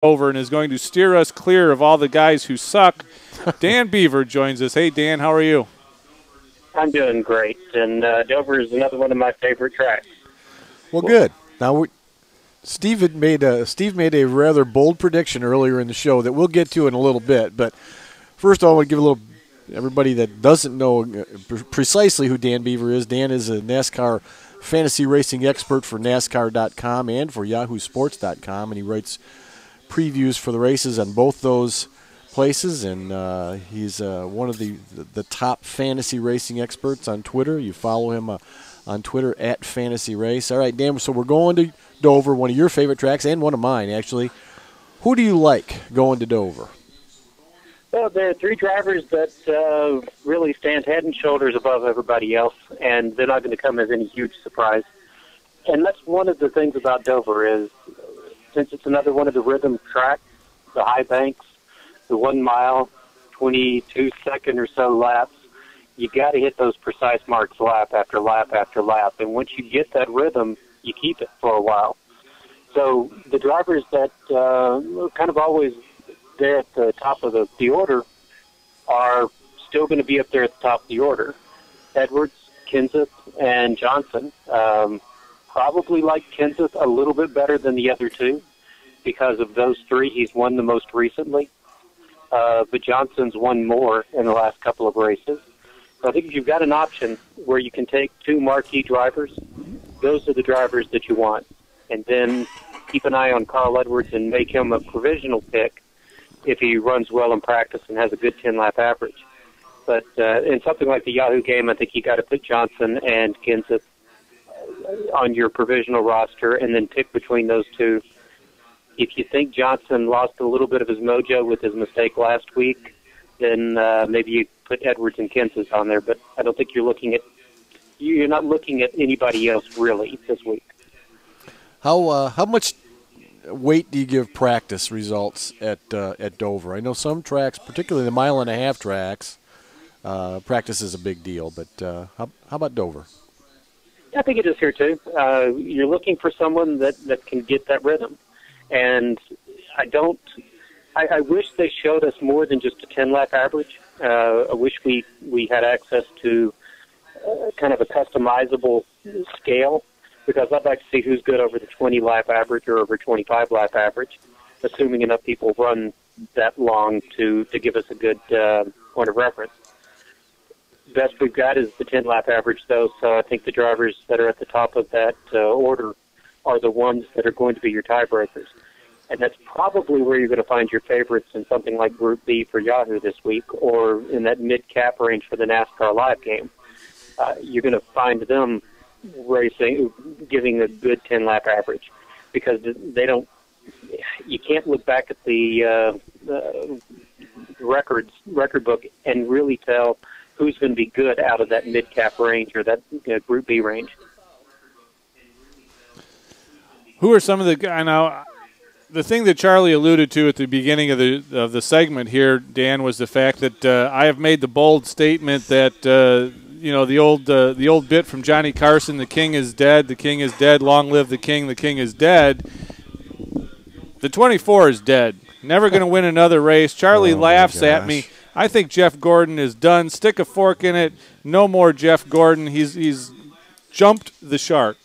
over and is going to steer us clear of all the guys who suck. Dan Beaver joins us. Hey, Dan, how are you? I'm doing great, and Dover is another one of my favorite tracks. Well, good. Now, Steve made a rather bold prediction earlier in the show that we'll get to in a little bit. But first, I want to give everybody that doesn't know precisely who Dan Beaver is. Dan is a NASCAR fantasy racing expert for NASCAR.com and for YahooSports.com, and he writes previews for the races on both those places. And he's one of the top fantasy racing experts on Twitter. You follow him on Twitter at Fantasy Race. All right, Dan, so we're going to Dover, one of your favorite tracks and one of mine, actually. Who do you like going to Dover? Well, there are three drivers that really stand head and shoulders above everybody else, and they're not going to come as any huge surprise. And that's one of the things about Dover is, since it's another one of the rhythm tracks, the high banks, the 1 mile, 22-second or so laps, you got to hit those precise marks lap after lap after lap. And once you get that rhythm, you keep it for a while. So the drivers that kind of always there at the top of the order are still going to be up there at the top of the order. Edwards, Kenseth, and Johnson. Probably like Kenseth a little bit better than the other two because of those three. He's won the most recently. But Johnson's won more in the last couple of races. So I think if you've got an option where you can take two marquee drivers, those are the drivers that you want. And then keep an eye on Carl Edwards and make him a provisional pick if he runs well in practice and has a good 10-lap average. But in something like the Yahoo game, I think you got to put Johnson and Kenseth on your provisional roster and then pick between those two. If you think Johnson lost a little bit of his mojo with his mistake last week, then maybe you put Edwards and Kenseth on there. But I don't think you're not looking at anybody else really this week. How much weight do you give practice results at Dover? I know some tracks, particularly the mile-and-a-half tracks, practice is a big deal. But how about Dover? I think it is here too. You're looking for someone that can get that rhythm, and I wish they showed us more than just a 10-lap average. I wish we had access to kind of a customizable scale, because I'd like to see who's good over the 20-lap average or over 25-lap average, assuming enough people run that long to give us a good point of reference. Best we've got is the 10-lap average, though, so I think the drivers that are at the top of that order are the ones that are going to be your tiebreakers. And that's probably where you're going to find your favorites in something like Group B for Yahoo this week, or in that mid-cap range for the NASCAR Live game. You're going to find them racing, giving a good 10-lap average, because you can't look back at the record book and really tell who's going to be good out of that mid-cap range or that Group B range. Who are some of the guys now? The thing that Charlie alluded to at the beginning of the segment here, Dan, was the fact that I have made the bold statement that the old bit from Johnny Carson, "The king is dead, the king is dead, long live the king is dead." The 24 is dead. Never going to win another race. Charlie laughs at me. I think Jeff Gordon is done. Stick a fork in it. No more Jeff Gordon. He's jumped the shark.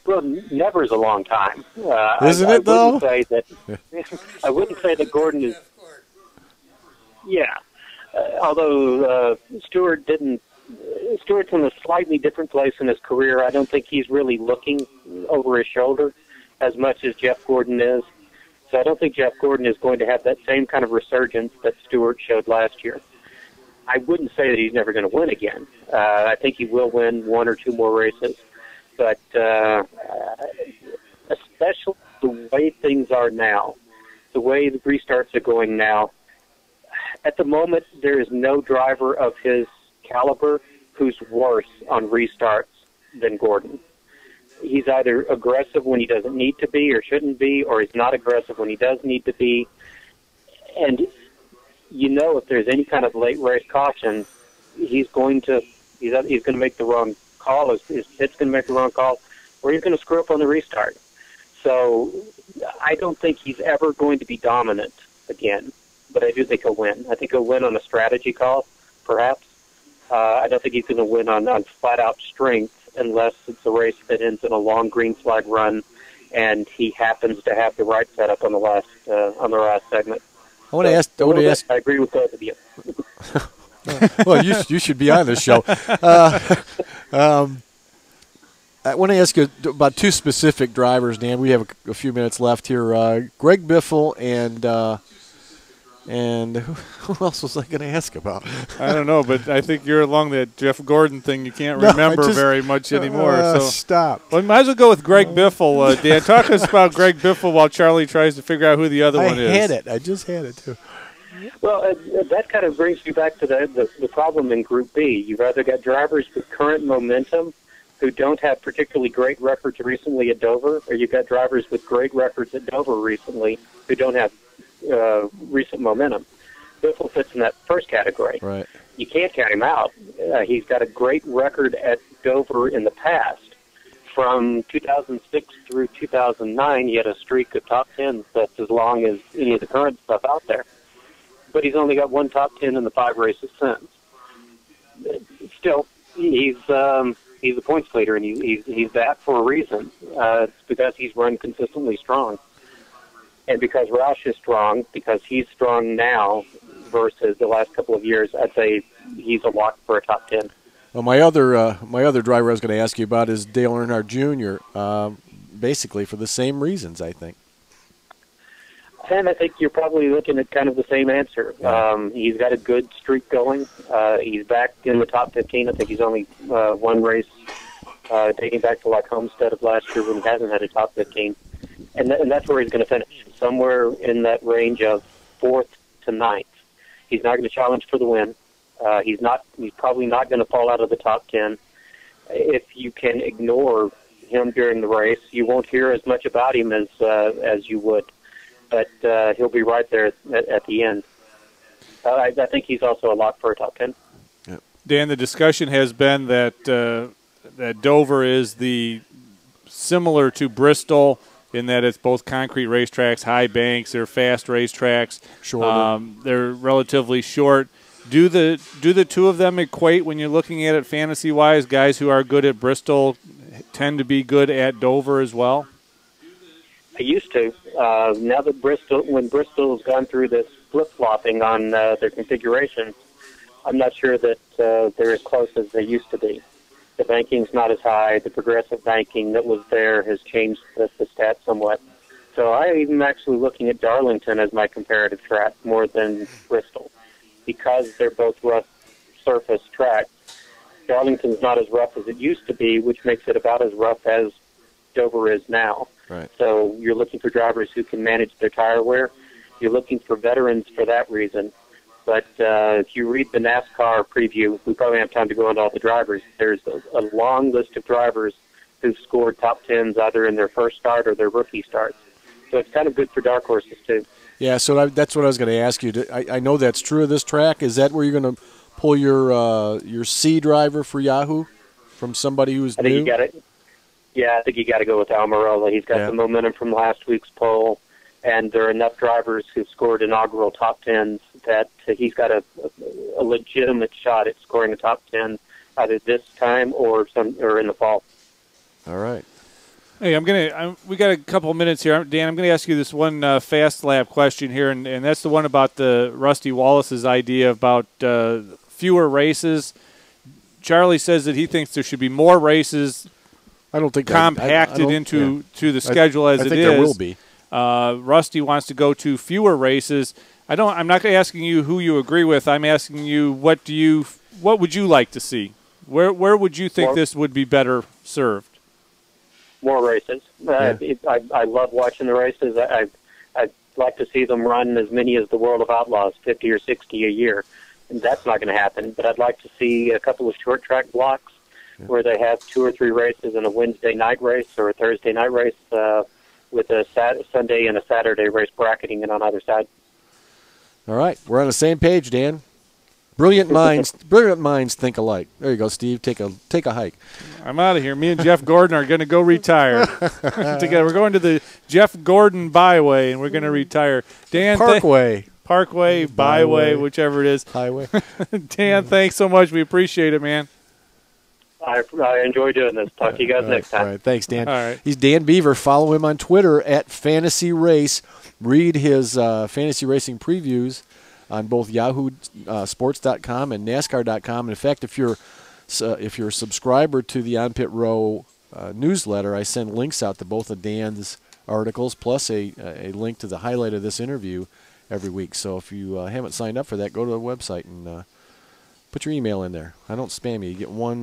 Well, never is a long time. Isn't it, though? I wouldn't say that Gordon is. Yeah. Although Stewart's in a slightly different place in his career. I don't think he's really looking over his shoulder as much as Jeff Gordon is. So I don't think Jeff Gordon is going to have that same kind of resurgence that Stewart showed last year. I wouldn't say that he's never going to win again. I think he will win one or two more races. But especially the way things are now, the way the restarts are going now, at the moment there is no driver of his caliber who's worse on restarts than Gordon. He's either aggressive when he doesn't need to be or shouldn't be, or he's not aggressive when he does need to be. And if there's any kind of late race caution, he's going to make the wrong call. His pit's going to make the wrong call, or he's going to screw up on the restart. So I don't think he's ever going to be dominant again, but I do think he'll win. I think he'll win on a strategy call, perhaps. I don't think he's going to win on flat-out strength unless it's a race that ends in a long green flag run, and he happens to have the right setup on the last segment. I agree with both of you. Well, you should be on this show. I want to ask you about two specific drivers, Dan. We have a few minutes left here. Greg Biffle and who else was I going to ask about? I don't know, but I think you're along that Jeff Gordon thing. You can't remember very much anymore. So stop. Well, might as well go with Greg Biffle. Dan, talk to us about Greg Biffle while Charlie tries to figure out who the other one is. I had it. I just had it, too. Well, that kind of brings you back to the problem in Group B. You've either got drivers with current momentum who don't have particularly great records recently at Dover, or you've got drivers with great records at Dover recently who don't have recent momentum. Biffle fits in that first category. Right. You can't count him out. He's got a great record at Dover in the past. From 2006 through 2009, he had a streak of top 10s that's as long as any of the current stuff out there. But he's only got one top 10 in the 5 races since. Still, he's a points leader, and he's that for a reason. It's because he's run consistently strong. And because Roush is strong, because he's strong now versus the last couple of years, I'd say he's a lock for a top 10. Well, my other driver I was going to ask you about is Dale Earnhardt Jr., basically for the same reasons, I think. And I think you're probably looking at kind of the same answer. He's got a good streak going. He's back in the top 15. I think he's only one race dating back to like Homestead of last year when he hasn't had a top 15. And that's where he's going to finish, somewhere in that range of 4th to 9th. He's not going to challenge for the win. He's probably not going to fall out of the top 10. If you can ignore him during the race, you won't hear as much about him as you would. But he'll be right there at the end. I think he's also a lock for a top 10. Yep. Dan, the discussion has been that Dover is similar to Bristol in that it's both concrete racetracks, high banks, they're fast racetracks. Shorter. They're relatively short. Do the two of them equate when you're looking at it fantasy-wise? Guys who are good at Bristol tend to be good at Dover as well? I used to. Now that when Bristol's gone through this flip-flopping on their configuration, I'm not sure that they're as close as they used to be. The banking's not as high. The progressive banking that was there has changed the stats somewhat. So I'm actually looking at Darlington as my comparative track more than Bristol, because they're both rough surface tracks. Darlington's not as rough as it used to be, which makes it about as rough as Dover is now. Right. So you're looking for drivers who can manage their tire wear. You're looking for veterans for that reason. But if you read the NASCAR preview, we probably have time to go into all the drivers. There's a long list of drivers who've scored top 10s either in their first start or their rookie starts. So it's kind of good for dark horses, too. Yeah, so that's what I was going to ask you. I know that's true of this track. Is that where you're going to pull your C driver for Yahoo from somebody who's new? I think you got to go with Almirola. He's got the momentum from last week's poll, and there are enough drivers who've scored inaugural top 10s that he's got a legitimate shot at scoring a top 10 either this time or in the fall. All right. Hey, we got a couple of minutes here. Dan, I'm going to ask you this one fast lap question here, and that's the one about the Rusty Wallace's idea about fewer races. Charlie says that he thinks there should be more races. I don't think compacted into the schedule as it is. I think there will be. Rusty wants to go to fewer races. I'm not asking you who you agree with. I'm asking you what would you like to see? Where would you think this would be better served? More races. I love watching the races. I'd like to see them run as many as the World of Outlaws, 50 or 60 a year. And that's not going to happen. But I'd like to see a couple of short track blocks where they have 2 or 3 races and a Wednesday night race or a Thursday night race with a Sunday and a Saturday race bracketing it on either side. All right. We're on the same page, Dan. Brilliant minds think alike. There you go, Steve. Take a hike. I'm out of here. Me and Jeff Gordon are going to go retire together. We're going to the Jeff Gordon Byway, and we're going to retire. Dan, Parkway, Byway, whichever it is. Highway. Dan, thanks so much. We appreciate it, man. I enjoy doing this. Talk to you guys next time. All right. Thanks, Dan. All right. He's Dan Beaver. Follow him on Twitter at Fantasy Race. Read his fantasy racing previews on both YahooSports.com and NASCAR.com. In fact, if you're a subscriber to the On Pit Row newsletter, I send links out to both of Dan's articles plus a link to the highlight of this interview every week. So if you haven't signed up for that, go to the website and put your email in there. I don't spam you. You get one